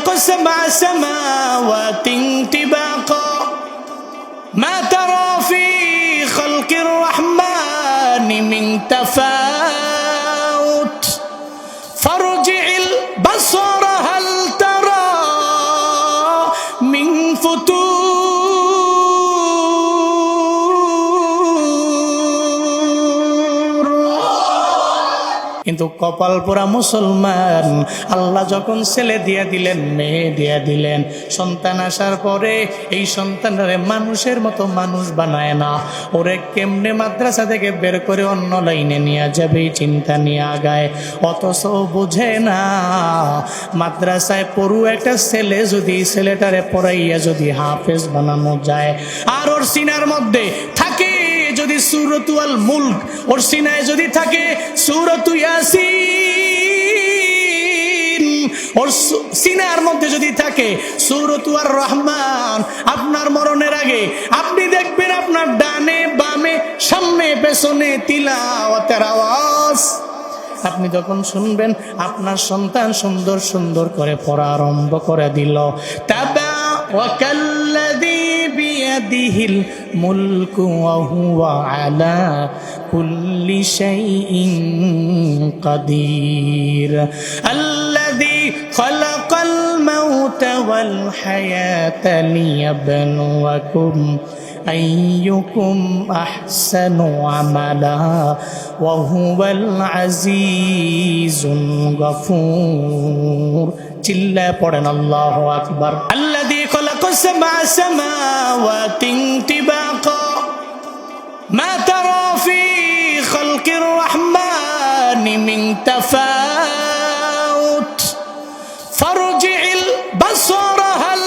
خلق سبع سماوات طباقا ما ترى في خلق الرحمن من تفاوت فارجع البصر هل ترى من فتور কিন্তু কপাল পোড়া মুসলমান, আল্লাহ যখন ছেলে দিয়া দিলেন, মেয়ে দিয়া দিলেন, সন্তান আসার পরে এই সন্তানরে মানুষের মতো মানুষ বানায় না, ওরে কেমনে মাদ্রাসা থেকে বের করে অন্য লাইনে নিয়ে যাবে এই চিন্তা নিয়ে আগায়। অথচ বুঝে না মাদ্রাসায় পড়ু একটা ছেলে যদি ছেলেটারে পড়াইয়া যদি হাফেজ বানানো যায়, আর ওর সিনার মধ্যে থাকে যদি সূরাতুল আল মুলক, ওর সিনায় যদি থাকে সূরাতুল ইয়াসিন, ওর সিনার মধ্যে যদি থাকে সূরাতুল আর রহমান, আপনার মরণের আগে আপনি দেখবেন আপনার ডানে বামে সামনে পেছনে তিলাওয়াতের আওয়াজ। আপনি যখন শুনবেন আপনার সন্তান সুন্দর সুন্দর করে পড়া আরম্ভ করে দিল, তাবারাকাল্লাযী বিয়াদিহিল মুলকু ওয়া হুয়া আলা কুল্লি শাইইন কাদির আল্লাযী খালাকাল মাউতা ওয়াল হায়াতা লিয়াবলুয়াকুম আইয়ুকুম আহসানু আমালা ওয়া হুয়াল আজিজুল গফুর। চিল্লায় পড়েন আল্লাহু আকবার। আল্লাযী খালাকাস সাবআ সামাওয়াতিন তিবাকা মা তারা ফি খালকির রহমানি মিন তাফাউত ফারজি'ল বাসরা হাল